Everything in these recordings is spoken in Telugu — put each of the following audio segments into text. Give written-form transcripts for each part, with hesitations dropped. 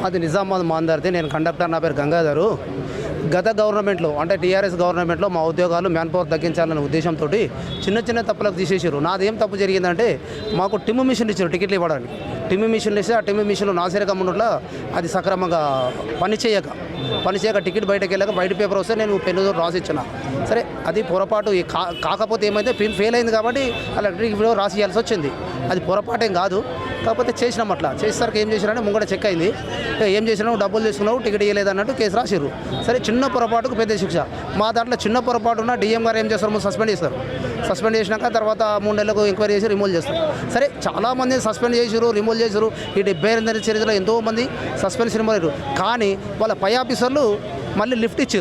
మాది నిజామాబాద్ మాందార్ది. నేను కండక్టర్, నా పేరు గంగాధరు. గత గవర్నమెంట్లో అంటే టీఆర్ఎస్ గవర్నమెంట్లో మా ఉద్యోగాలు మ్యాన్ పవర్ తగ్గించాలనే ఉద్దేశంతో చిన్న చిన్న తప్పులకు తీసేసారు. నాదేం తప్పు జరిగిందంటే మాకు టిమ్ మిషన్ ఇచ్చారు టికెట్లు ఇవ్వడానికి. టిమ్ మిషన్ ఇస్తే ఆ టిమ్ మిషన్లో నాసిరకం ఉన్నట్ల అది సక్రమంగా పనిచేయక టికెట్ బయటకు వెళ్ళాక వైట్ పేపర్ వస్తే నేను పెన్నుతో రాసి ఇచ్చిన. సరే అది పొరపాటు కాకపోతే ఏమైతే ఫెయిల్ అయింది కాబట్టి ఎలక్ట్రిక్ వీడియో రాసి ఇవ్వాల్సి వచ్చింది. అది పొరపాటేం కాదు, కాకపోతే చేసినాం. అట్లా చేసేసరికి ఏం చేసినారంటే ముంగట చెక్ అయింది. ఏం చేసినావు, డబ్బులు తీసుకున్నావు, టికెట్ ఇవ్వలేదు అన్నట్టు కేసు రాసిర్రు. సరే చిన్న పొరపాటుకు పెద్ద శిక్ష. మా దాంట్లో చిన్న పొరపాటున డిఎం గారు ఏం చేస్తారు, సస్పెండ్ చేస్తారు. సస్పెండ్ చేసినాక తర్వాత 3 నెలలకు ఎంక్వైరీ చేసి రిమూవ్ చేస్తారు. సరే చాలామంది సస్పెండ్ చేసారు, రిమూవ్ చేశారు. ఈ 78 చరిత్రలో ఎంతోమంది సస్పెన్స్ రిమూవ్ అయ్యారు. కానీ వాళ్ళ పై ఆఫీసర్లు మళ్ళీ లిఫ్ట్ ఇచ్చి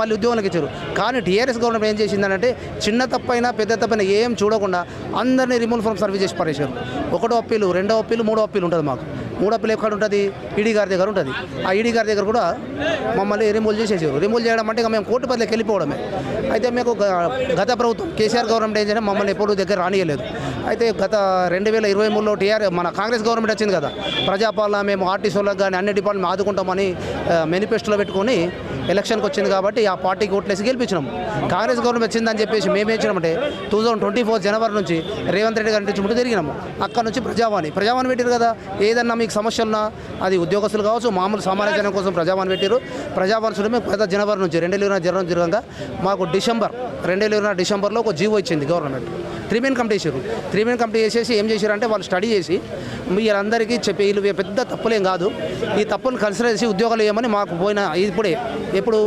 మళ్ళీ ఉద్యోగాలకు ఇచ్చారు. కానీ టీఆర్ఎస్ గవర్నమెంట్ ఏం చేసిందంటే చిన్న తప్పైనా పెద్ద తప్పైనా ఏం చూడకుండా అందరినీ రిమూవ్ ఫ్రమ్ సర్వీస్ చేసి పడేశారు. 1వ అప్పీలు, 2వ అప్పీలు, 3వ అప్పీలు ఉంటుంది మాకు. 3వ అప్పీలు ఎక్కడ ఉంటుంది, ఈడీ గారి దగ్గర ఉంటుంది. ఆ ఈడీ గారి దగ్గర కూడా మమ్మల్ని రిమూవ్ చేసేసారు. రిమూవ్ చేయడం అంటే ఇక మేము కోర్టు పరిధిలోకి వెళ్ళిపోవడమే. అయితే మీకు గత ప్రభుత్వం కేసీఆర్ గవర్నమెంట్ ఏం చేయడం మమ్మల్ని ఎప్పుడు దగ్గర రానియలేదు. అయితే గత 2023లో మన కాంగ్రెస్ గవర్నమెంట్ వచ్చింది కదా, ప్రజాపాలన మేము ఆర్టీసీలకు కానీ అన్ని డిపార్ట్మెంట్ ఆదుకుంటామని మేనిఫెస్టోలో పెట్టుకొని ఎలక్షన్కి వచ్చింది కాబట్టి ఆ పార్టీకి ఓట్లేసి గెలిపించినాము. కాంగ్రెస్ గవర్నమెంట్ వచ్చిందని చెప్పేసి మేమేం చేసినామంటే 2024 జనవరి నుంచి రేవంత్ రెడ్డి గారి నుంచి ముందు తిరిగినాము. అక్కడ నుంచి ప్రజావాణి పెట్టారు కదా, ఏదన్నా మీకు సమస్యలున్నా అది ఉద్యోగస్తులు కావచ్చు, మామూలు సామాన్య జనం కోసం ప్రజావాణి పెట్టారు. ప్రజావాణి మేము గత జనవరి నుంచి 2020 జనవరి జరగంగా మాకు 2020 డిసెంబర్లో ఒక జీవో ఇచ్చింది గవర్నమెంట్. 3 మెయిన్ కమిటీ చేశారు. 3 మెయిన్ కమిటీ చేసేసి ఏం చేశారంటే వాళ్ళు స్టడీ చేసి వీళ్ళందరికీ చెప్పి వీళ్ళు పెద్ద తప్పులేం కాదు, ఈ తప్పులను కన్సిడర్ చేసి ఉద్యోగాలు ఇవ్వమని మాకు పోయిన ఎప్పుడు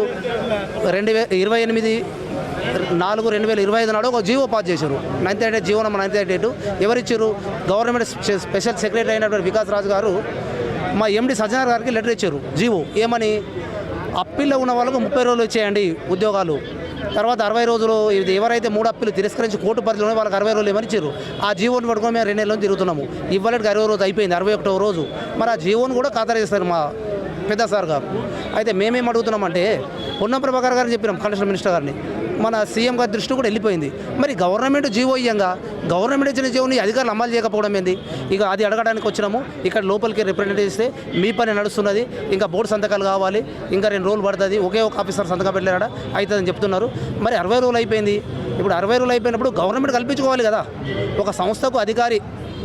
2028/4/2025 నాడు ఒక జీవో పాస్ చేశారు. 938 జీవో నెంబర్ 938 ఎవరిచ్చారు, గవర్నమెంట్ స్పెషల్ సెక్రటరీ అయినటువంటి వికాస్ రాజు గారు మా ఎండి సజ్జనార్ గారికి లెటర్ ఇచ్చారు. జీవో ఏమని, అప్పీల్లో ఉన్న వాళ్ళకు 30 రోజులు ఇచ్చేయండి ఉద్యోగాలు, తర్వాత 60 రోజులు ఇది ఎవరైతే 3 అప్పీలు తిరస్కరించి కోర్టు పరిధిలో వాళ్ళకి 60 రోజులు ఏమని ఇచ్చారు. ఆ జీవోని పట్టుకొని మేము 2 నెలలు తిరుగుతున్నాము. ఇవ్వలేటికి 60 రోజు అయిపోయింది, 61వ రోజు. మరి ఆ జీవోని కూడా ఖాతరు చేస్తారు మా పెద్ద సార్ గారు. అయితే మేమేం అడుగుతున్నామంటే పొన్నం ప్రభాకర్ గారిని చెప్పినాం, కమిషనర్ మినిస్టర్ గారిని, మన సీఎం గారి దృష్టి కూడా వెళ్ళిపోయింది. మరి గవర్నమెంట్ జీవో ఇయ్యంగా గవర్నమెంట్ ఇచ్చిన జీవోని అధికారులు అమలు చేయకపోవడం ఏంది? ఇక అది అడగడానికి వచ్చినాము. ఇక్కడ లోపలికి రిప్రజెంటేటివ్ ఇస్తే మీ పని నడుస్తున్నది, ఇంకా బోర్డు సంతకాలు కావాలి, ఇంకా 2 రోజులు పడుతుంది, ఒకే ఒక ఆఫీసర్ సంతకం పెట్టలేడా అవుతుందని చెప్తున్నారు. మరి 60 రోజులు అయిపోయింది. ఇప్పుడు 60 రోజులు అయిపోయినప్పుడు గవర్నమెంట్ కల్పించుకోవాలి కదా. ఒక సంస్థకు అధికారి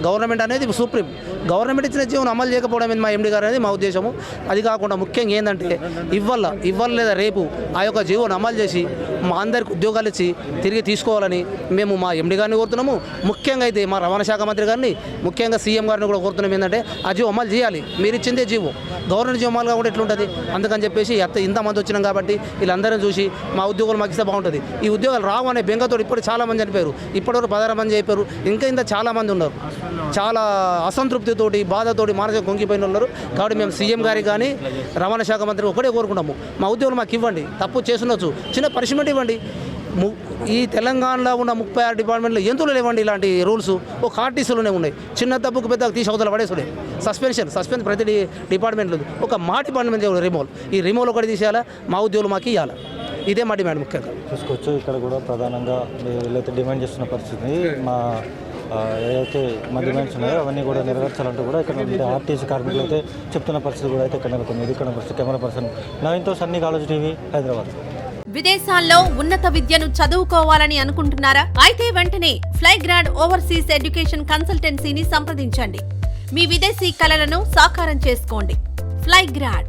గవర్నమెంట్ అనేది సుప్రీం, గవర్నమెంట్ ఇచ్చిన జీవనం అమలు చేయకపోవడం మా ఎండి గారు అనేది మా ఉద్దేశము. అది కాకుండా ముఖ్యంగా ఏంటంటే ఇవ్వాల లేదా రేపు ఆ యొక్క జీవోను అమలు చేసి మా అందరికి ఉద్యోగాలు ఇచ్చి తిరిగి తీసుకోవాలని మేము మా ఎండి గారిని కోరుతున్నాము. ముఖ్యంగా అయితే మా రవాణా శాఖ మంత్రి గారిని, ముఖ్యంగా సీఎం గారిని కూడా కోరుతున్నాం. ఏంటంటే ఆ జీవో అమలు చేయాలి. మీరు ఇచ్చిందే జీవో, గవర్నమెంట్ జీవో అమలుగా కూడా ఎట్లుంటుంది? అందుకని చెప్పేసి ఇంతమంది వచ్చినాం కాబట్టి వీళ్ళందరినీ చూసి మా ఉద్యోగులు మాకు ఇస్తే బాగుంటుంది. ఈ ఉద్యోగాలు రావు అనే బెంగతో ఇప్పుడు చాలామంది చనిపోయారు. ఇప్పటివరకు 16 మంది చనిపోయారు. ఇంకా చాలామంది ఉన్నారు. చాలా అసంతృప్తితోటి, బాధతోటి, మానసిక కుంగిపోయిన ఉన్నారు. కాబట్టి మేము సీఎం గారికి కానీ రవాణా శాఖ మంత్రి ఒకటే కోరుకుంటాము, మా ఉద్యోగులు మాకు ఇవ్వండి. తప్పు చేస్తుండొచ్చు, చిన్న పనిష్మెంట్ ఇవ్వండి. ఈ తెలంగాణలో ఉన్న 36 డిపార్ట్మెంట్లో ఎందులో లేవండి ఇలాంటి రూల్స్? ఒక ఆర్టీసీలోనే ఉన్నాయి. చిన్న తప్పుకు పెద్ద తీసి అవతల పడేసుడే. సస్పెన్స్ ప్రతి డిపార్ట్మెంట్లో. ఒక మా డిపార్ట్మెంట్ రిమూవల్, ఈ రిమూవల్ ఒకటి తీసేయాలా, మా ఉద్యోగులు మాకు ఇవ్వాలి. ఇదే మా డిమాండ్ ముఖ్యంగా. చూసుకోవచ్చు ఇక్కడ కూడా ప్రధానంగా వీళ్ళైతే డిమాండ్ చేస్తున్న పరిస్థితి. ఏదైతే మా డిమాండ్స్ ఉన్నాయో అవన్నీ కూడా నెరవేర్చాలంటూ కూడా ఇక్కడ ఆర్టీసీ కార్మికులు అయితే చెప్తున్న పరిస్థితి కూడా అయితే ఇక్కడ నెలకొంది. ఇది ఇక్కడ పరిస్థితి. కెమెరా పర్సన్ నవీన్తో సన్నీ, కాలేజ్ టీవీ, హైదరాబాద్. విదేశాల్లో ఉన్నత విద్యను చదువుకోవాలని అనుకుంటున్నారా? అయితే వెంటనే ఫ్లైగ్రాడ్ ఓవర్సీస్ ఎడ్యుకేషన్ కన్సల్టెన్సీని సంప్రదించండి. మీ విదేశీ కలలను సాకారం చేసుకోండి. ఫ్లైగ్రాడ్